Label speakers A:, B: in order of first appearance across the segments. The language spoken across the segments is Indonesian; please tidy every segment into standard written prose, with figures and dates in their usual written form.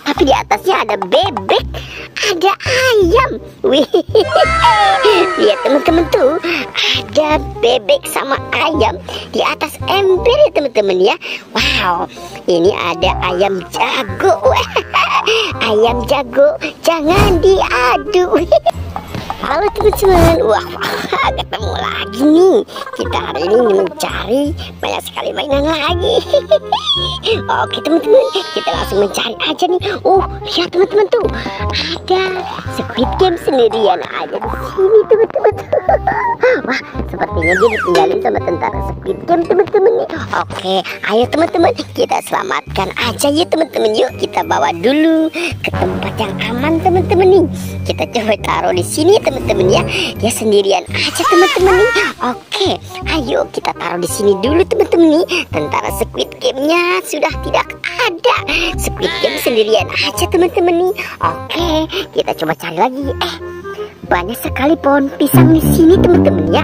A: tapi di atasnya ada bebek, ada ayam. Wih, lihat teman-teman tuh, ada bebek sama ayam di atas ember ya teman-teman ya. Wow, ini ada ayam jago. Ayam jago jangan diadu. Halo teman-teman, wah ketemu lagi nih. Kita hari ini mencari banyak sekali mainan lagi. Oke teman-teman, kita langsung mencari aja nih. Lihat teman-teman tuh, ada Squid Game sendirian aja di sini teman-teman. Wah, sepertinya dia ditinggalin sama tentara Squid Game teman-teman nih. Oke, ayo teman-teman, kita selamatkan aja ya teman-teman. Yuk kita bawa dulu ke tempat yang aman teman-teman nih. Kita coba taruh di sini teman-teman ya. Dia sendirian aja teman-teman nih. Oke, ayo kita taruh di sini dulu teman-teman nih. Tentara Squid Game-nya sudah tidak ada. Squid Game sendirian aja teman-teman nih. Oke, kita coba cari lagi. Banyak sekali pohon pisang di sini teman-teman ya.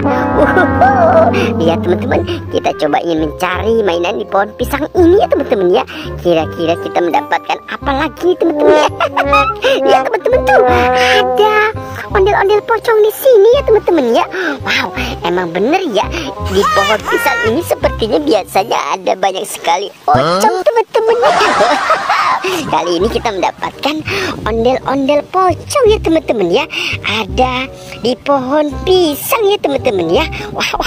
A: Lihat teman-teman, kita coba ingin mencari mainan di pohon pisang ini ya teman-teman ya. Kira-kira kita mendapatkan apa lagi teman-teman ya. Lihat teman-teman tuh, ada ondel-ondel pocong di sini ya teman-teman ya. Wow, emang bener ya, di pohon pisang ini sepertinya biasanya ada banyak sekali pocong teman-teman ya. Kali ini kita mendapatkan ondel-ondel pocong ya teman-teman ya. Ada di pohon pisang ya teman-teman ya. Wow,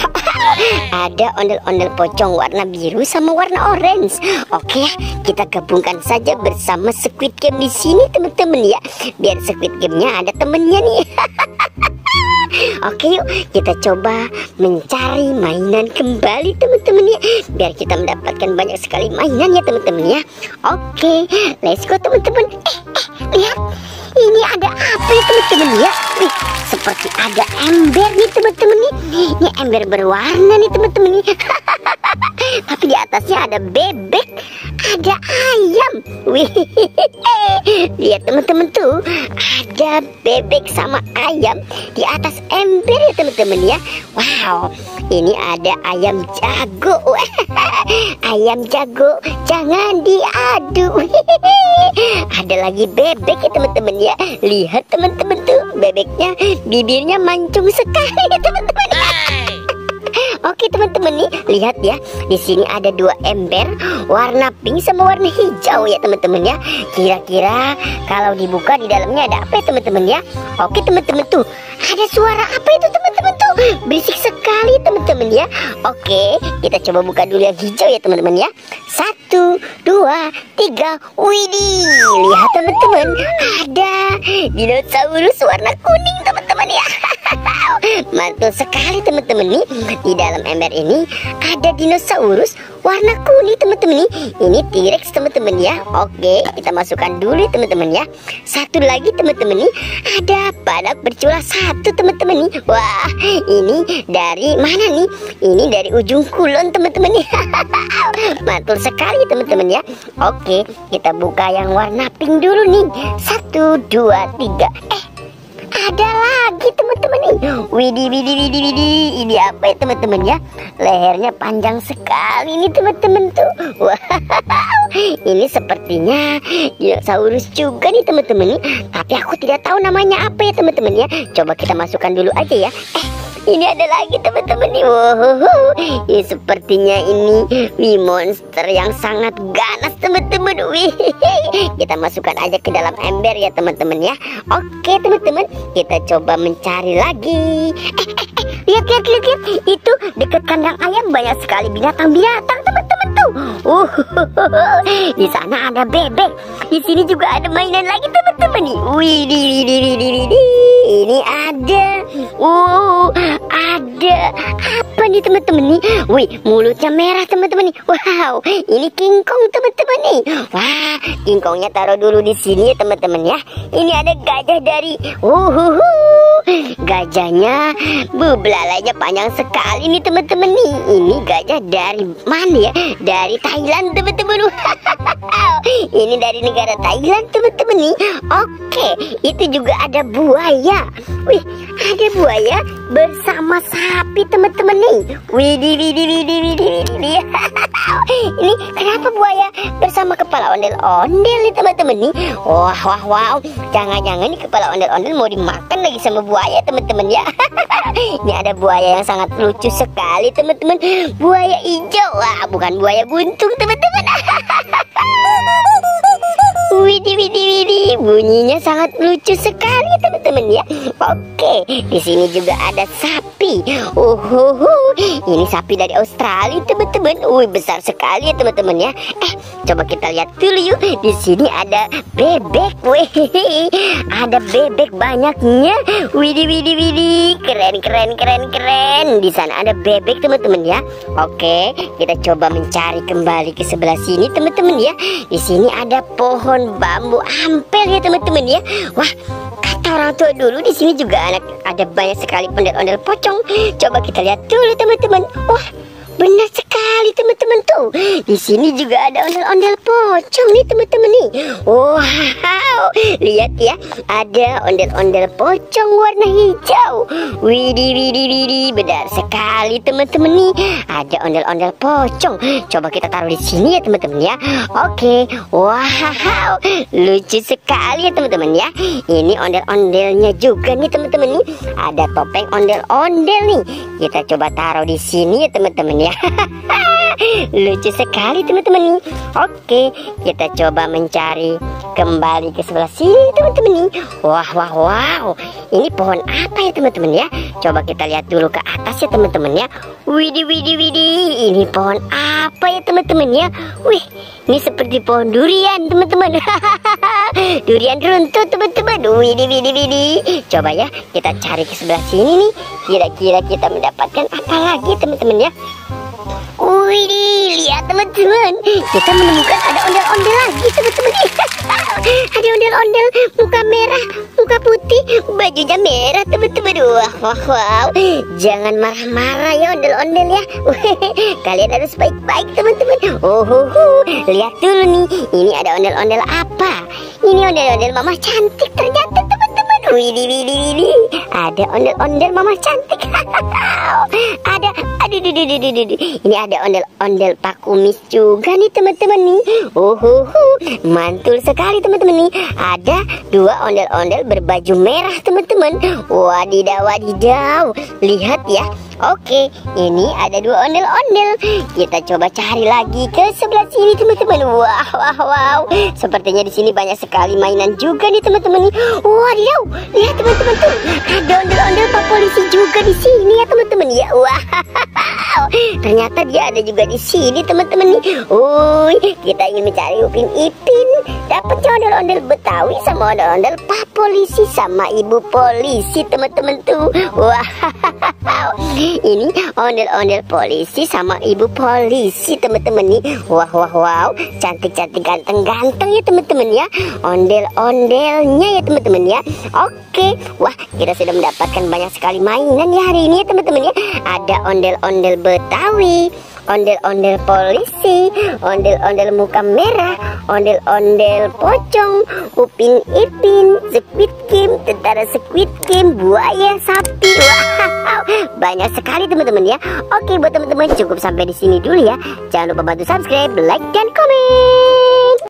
A: ada ondel-ondel pocong warna biru sama warna orange. Oke, kita gabungkan saja bersama Squid Game di sini teman-teman ya. Biar Squid Game-nya ada temennya nih. Oke, yuk kita coba mencari mainan kembali teman-teman ya. Biar kita mendapatkan banyak sekali mainan ya teman-teman ya. Oke, let's go teman-teman. Lihat, ini ada apa ya teman-teman ya. Wih, seperti ada ember nih teman-teman nih. Ini ember berwarna nih teman-teman nih. Tapi di atasnya ada bebek, ada ayam. Wih, lihat teman-teman tuh, ada bebek sama ayam di atas ember ya teman-teman ya. Wow, ini ada ayam jago. Ayam jago jangan diadu. Ada lagi bebek ya teman-teman ya. Lihat teman-teman tuh, bebeknya bibirnya mancung sekali ya teman-teman ya. Oke teman-teman nih, lihat ya, di sini ada dua ember warna pink sama warna hijau ya teman-teman ya. Kira-kira kalau dibuka di dalamnya ada apa ya teman-teman ya? Oke teman-teman tuh, ada suara apa itu teman-teman tuh? Berisik sekali teman-teman ya. Oke, kita coba buka dulu yang hijau ya teman-teman ya. 1, 2, 3. Widih, lihat teman-teman, ada dinosaurus warna kuning teman-teman ya. Mantul sekali teman-teman nih. Di dalam ember ini ada dinosaurus warna kuning teman-teman nih. Ini T-Rex teman-teman ya. Oke, kita masukkan dulu teman-teman ya. Satu lagi teman-teman nih, ada badak bercula 1 teman-teman nih. Wah, ini dari mana nih? Ini dari ujung kulon teman-teman nih. Mantul sekali teman-teman ya. Oke, kita buka yang warna pink dulu nih. 1, 2, 3. Ada lagi teman-teman nih. Widih. Ini apa ya teman-teman ya? Lehernya panjang sekali nih teman-teman tuh. Wow, ini sepertinya dinosaurus juga nih teman-teman nih. Tapi aku tidak tahu namanya apa ya teman-teman ya. Coba kita masukkan dulu aja ya. Ini ada lagi teman-teman nih. Wow, ini sepertinya ini monster yang sangat ganas teman-teman. Wih, kita masukkan aja ke dalam ember ya teman-teman ya. Oke teman-teman, kita coba mencari lagi. Lihat. Itu dekat kandang ayam banyak sekali binatang-binatang teman-teman tuh. Di sana ada bebek. Di sini juga ada mainan lagi teman-teman nih. Widih. Ini ada. Ada apa nih teman-teman nih? Wih, mulutnya merah teman-teman nih. Wow, ini King Kong teman-teman nih. Wah, King Kongnya taruh dulu di sini ya teman-teman ya. Ini ada gajah dari gajahnya belalainya panjang sekali nih teman-teman nih. Ini gajah dari mana ya? Dari Thailand teman-teman. Ini dari negara Thailand teman-teman nih. Oke, itu juga ada buaya. Wih, ada buaya bersama sapi teman-teman nih. Widih. Ini kenapa buaya bersama kepala ondel-ondel nih teman-teman nih? Wow. Jangan-jangan nih kepala ondel-ondel mau dimakan lagi sama buaya teman-teman ya. Ini ada buaya yang sangat lucu sekali teman-teman. Buaya hijau. Wah, bukan buaya buntung teman-teman. Widih, bunyinya sangat lucu sekali teman-teman ya. Oke, di sini juga ada sapi. Ini sapi dari Australia teman-teman. Besar sekali ya teman-teman ya. Coba kita lihat dulu yuk. Di sini ada bebek. Ada bebek banyaknya. Widih. Keren. Di sana ada bebek teman-teman ya. Oke, kita coba mencari kembali ke sebelah sini teman-teman ya. Di sini ada pohon bambu ampel ya teman-teman ya. Wah, kata orang tua dulu di sini juga ada banyak sekali ondel-ondel pocong. Coba kita lihat dulu teman-teman. Wah, benar sekali teman-teman tuh. Di sini juga ada ondel-ondel pocong nih teman-teman nih. Wow, lihat ya, ada ondel-ondel pocong warna hijau. Widih, benar sekali teman-teman nih. Ada ondel-ondel pocong. Coba kita taruh di sini ya teman-teman ya. Oke, wow, lucu sekali ya teman-teman ya. Ini ondel-ondelnya juga nih teman-teman nih. Ada topeng ondel-ondel nih. Kita coba taruh di sini ya teman-teman ya. Lucu sekali teman-teman nih. Oke, kita coba mencari kembali ke sebelah sini teman-teman nih. Wow. Ini pohon apa ya teman-teman ya? Coba kita lihat dulu ke atas ya teman-teman ya. Widih. Ini pohon apa ya teman-teman ya? Wih, ini seperti pohon durian teman-teman. Durian runtut teman-teman. Widih. Coba ya, kita cari ke sebelah sini nih. Kira-kira kita mendapatkan apa lagi teman-teman ya? Widih, lihat teman-teman, kita menemukan ada ondel-ondel lagi teman-teman. Ada ondel-ondel muka merah, muka putih, bajunya merah teman-teman. Wow. Jangan marah-marah ya ondel-ondel ya. Kalian harus baik-baik teman-teman. Lihat dulu nih, ini ada ondel-ondel apa? Ini ondel-ondel mama cantik ternyata teman-teman. Widih. Ada ondel-ondel mama cantik. Ini ada ondel-ondel Pak Kumis juga nih teman-teman nih. Mantul sekali teman-teman nih. Ada dua ondel-ondel berbaju merah teman-teman. Wadidaw. Lihat ya. Oke, ini ada dua ondel-ondel. Kita coba cari lagi ke sebelah sini teman-teman. Wow. Sepertinya di sini banyak sekali mainan juga nih teman-teman nih. Wadidaw, lihat teman-teman tuh. Ada ondel-ondel Pak Polisi juga di sini ya teman-teman ya. Wow. Ternyata dia ada juga di sini teman-teman nih. Kita ingin mencari Upin Ipin. Dapatnya ondel-ondel Betawi sama ondel-ondel Pak Polisi sama Ibu Polisi teman-teman tuh. Wow. Ini ondel-ondel polisi sama Ibu Polisi teman-teman nih. Wow. Cantik-cantik, ganteng-ganteng ya teman-teman ya. Ondel-ondelnya ya teman-teman ya. Oke. Wah, kita sudah mendapatkan banyak sekali mainan ya hari ini ya teman-teman ya. Ada ondel-ondel Betawi, ondel-ondel polisi, ondel-ondel muka merah, ondel-ondel pocong, Upin Ipin, Squid Game, tentara Squid Game, buaya, sapi. Wow, banyak sekali teman-teman ya. Oke, buat teman-teman cukup sampai di sini dulu ya. Jangan lupa bantu subscribe, like, dan komen.